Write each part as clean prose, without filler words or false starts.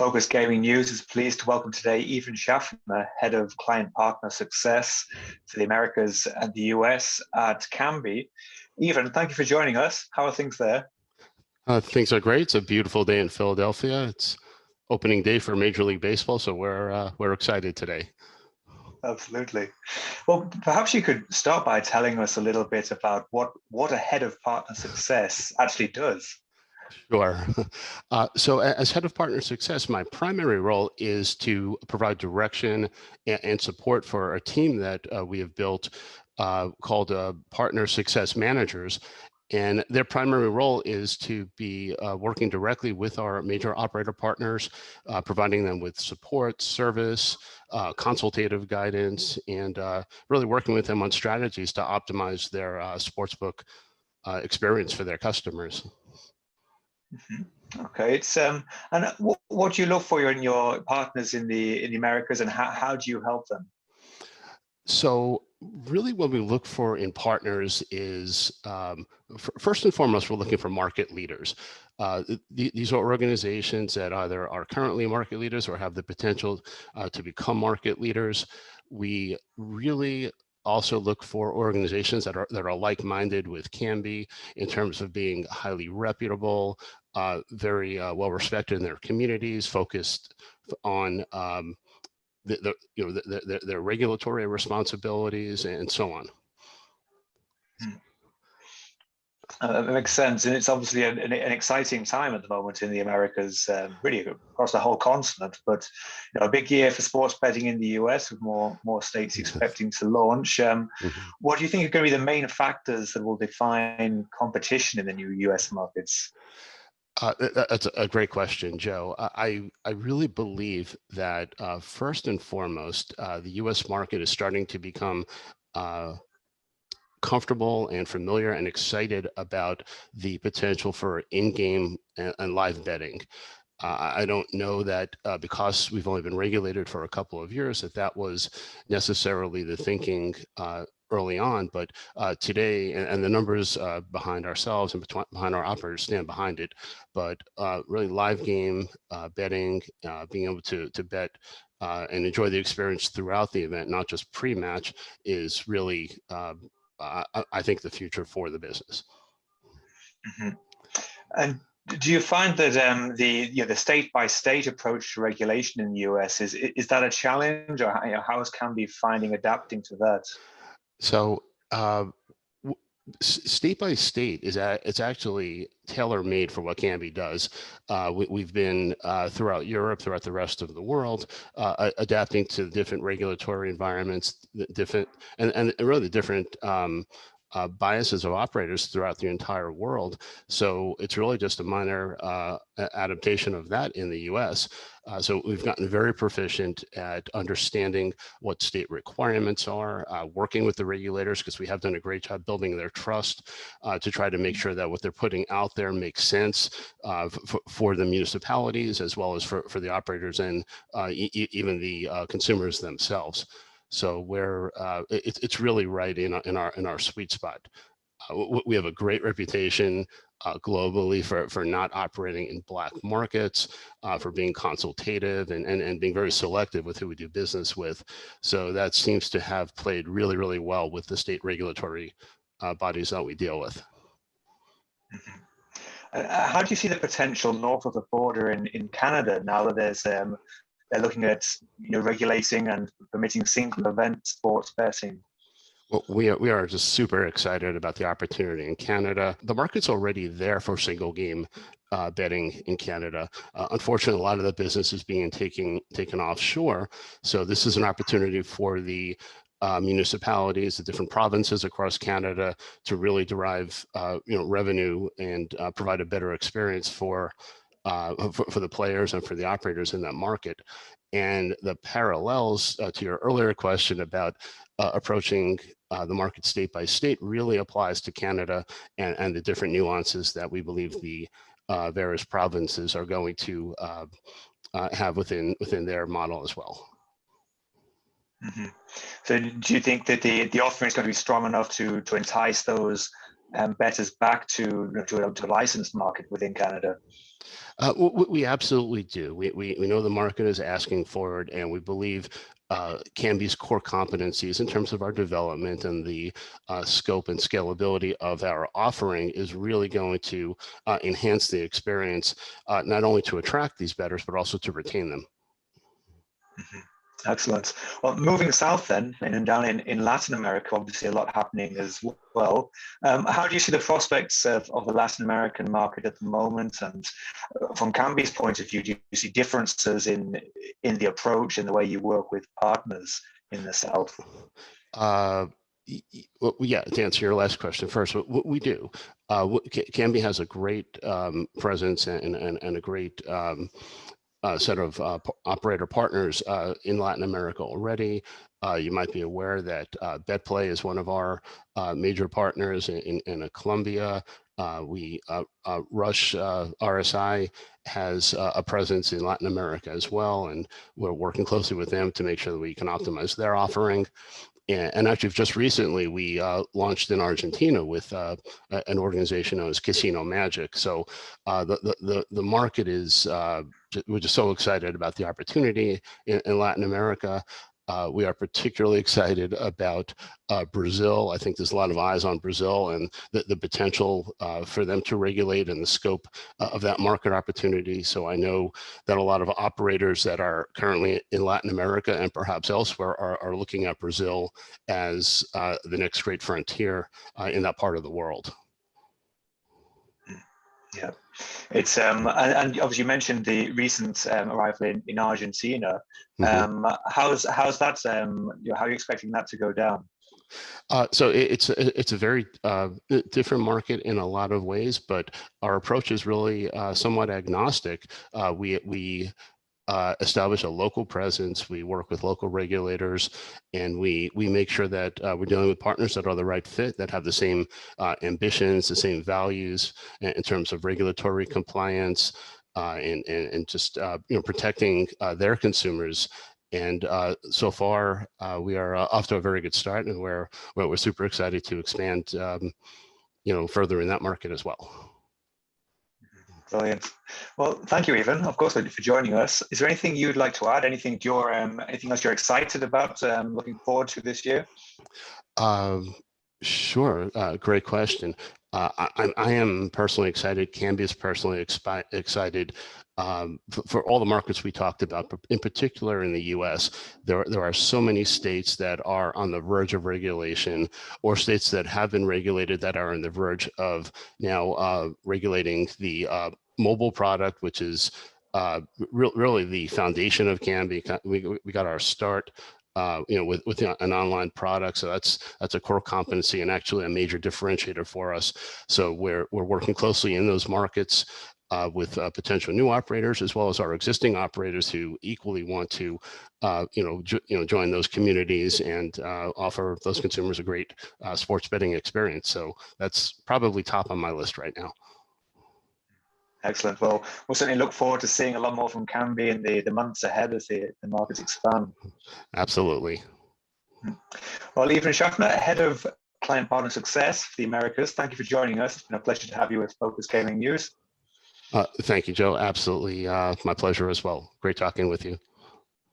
Focus Gaming News is pleased to welcome today Evan Schaffner, Head of Client Partner Success for the Americas and the US at Kambi. Evan, thank you for joining us. How are things there? Things are great. It's a beautiful day in Philadelphia. It's opening day for Major League Baseball, so we're excited today. Absolutely. Well, perhaps you could start by telling us a little bit about what a Head of Partner Success actually does. Sure. So as Head of Partner Success, my primary role is to provide direction and support for a team that we have built called Partner Success Managers. And their primary role is to be working directly with our major operator partners, providing them with support, service, consultative guidance, and really working with them on strategies to optimize their sportsbook experience for their customers. Mm-hmm. Okay, it's and what do you look for in your partners in the Americas, and how do you help them? So really what we look for in partners is, first and foremost, we're looking for market leaders. These are organizations that either are currently market leaders or have the potential to become market leaders. We really also look for organizations that are like-minded with Kambi in terms of being highly reputable, very well respected in their communities, focused on their regulatory responsibilities and so on. That makes sense, and it's obviously an exciting time at the moment in the Americas, really across the whole continent. But a big year for sports betting in the US, with more states expecting to launch. What do you think are going to be the main factors that will define competition in the new US markets? That's a great question, Joe. I really believe that first and foremost, the U.S. market is starting to become comfortable and familiar and excited about the potential for in-game and live betting. I don't know that because we've only been regulated for a couple of years that was necessarily the thinking early on, but today, and the numbers behind ourselves and behind our operators stand behind it, but really live game betting, being able to bet and enjoy the experience throughout the event, not just pre-match, is really, I think, the future for the business. Mm-hmm. And do you find that the state-by-state approach to regulation in the US is that a challenge, or how is Kambi finding adapting to that? So state by state it's actually tailor-made for what Kambi does. We've been throughout Europe, throughout the rest of the world, adapting to different regulatory environments, different and really different biases of operators throughout the entire world. So it's really just a minor adaptation of that in the US. So we've gotten very proficient at understanding what state requirements are, working with the regulators, because we have done a great job building their trust to try to make sure that what they're putting out there makes sense for the municipalities, as well as for the operators and even the consumers themselves. So it's really right in our sweet spot. We have a great reputation globally for not operating in black markets, for being consultative and being very selective with who we do business with. So that seems to have played really, really well with the state regulatory bodies that we deal with. Mm-hmm. How do you see the potential north of the border in Canada now that they're looking at regulating and permitting single event sports betting? Well, we are just super excited about the opportunity in Canada. The market's already there for single game betting in Canada. Unfortunately, a lot of the business is being taken offshore. So this is an opportunity for the municipalities, the different provinces across Canada, to really derive revenue and provide a better experience for the players and for the operators in that market. And the parallels to your earlier question about approaching the market state by state really applies to Canada and the different nuances that we believe the various provinces are going to have within their model as well. Mm-hmm. So do you think that the offering is going to be strong enough to entice those bettors back to a licensed market within Canada? We absolutely do. We know the market is asking for it, and we believe Kambi's core competencies in terms of our development and the scope and scalability of our offering is really going to enhance the experience, not only to attract these bettors, but also to retain them. Mm-hmm. Excellent. Well, moving south then, and down in Latin America, obviously a lot happening as well. How do you see the prospects of the Latin American market at the moment? And from Kambi's point of view, do you see differences in the approach and the way you work with partners in the south? Well, yeah, to answer your last question first, what we do, Kambi has a great presence and a great set of operator partners in Latin America already. You might be aware that BetPlay is one of our major partners in Colombia. Rush RSI has a presence in Latin America as well, and we're working closely with them to make sure that we can optimize their offering. And actually, just recently, we launched in Argentina with an organization known as Casino Magic. So the market is, we're just so excited about the opportunity in Latin America. We are particularly excited about Brazil. I think there's a lot of eyes on Brazil and the potential for them to regulate and the scope of that market opportunity. So I know that a lot of operators that are currently in Latin America and perhaps elsewhere are looking at Brazil as the next great frontier in that part of the world. Yeah, it's and obviously you mentioned the recent arrival in Argentina. Mm-hmm. How's that? How are you expecting that to go down? So it's a very different market in a lot of ways, but our approach is really somewhat agnostic. We establish a local presence. We work with local regulators, and we make sure that we're dealing with partners that are the right fit, that have the same ambitions, the same values in terms of regulatory compliance, and just protecting their consumers. And so far, we are off to a very good start, and we're super excited to expand, further in that market as well. Brilliant. Well, thank you, Evan, of course, for joining us. Is there anything you'd like to add? Anything else you're excited about? Looking forward to this year? Sure. Great question. I am personally excited. Kambi is personally excited for all the markets we talked about, but in particular in the U.S. There are so many states that are on the verge of regulation, or states that have been regulated that are on the verge of now regulating the mobile product, which is really the foundation of Kambi. We got our start with an online product. So that's a core competency and actually a major differentiator for us. So we're working closely in those markets with potential new operators, as well as our existing operators who equally want to join those communities and offer those consumers a great sports betting experience. So that's probably top on my list right now. Excellent. Well, we'll certainly look forward to seeing a lot more from Kambi in the months ahead as the markets expand. Absolutely. Well, Evan Schaffner, Head of Client Partner Success for the Americas, thank you for joining us. It's been a pleasure to have you with Focus Gaming News. Thank you, Joe. Absolutely. My pleasure as well. Great talking with you.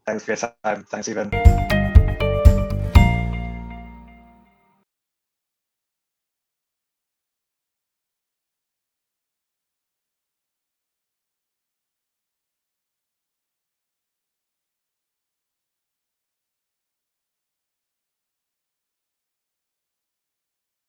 Thanks for your time. Thanks, Evan.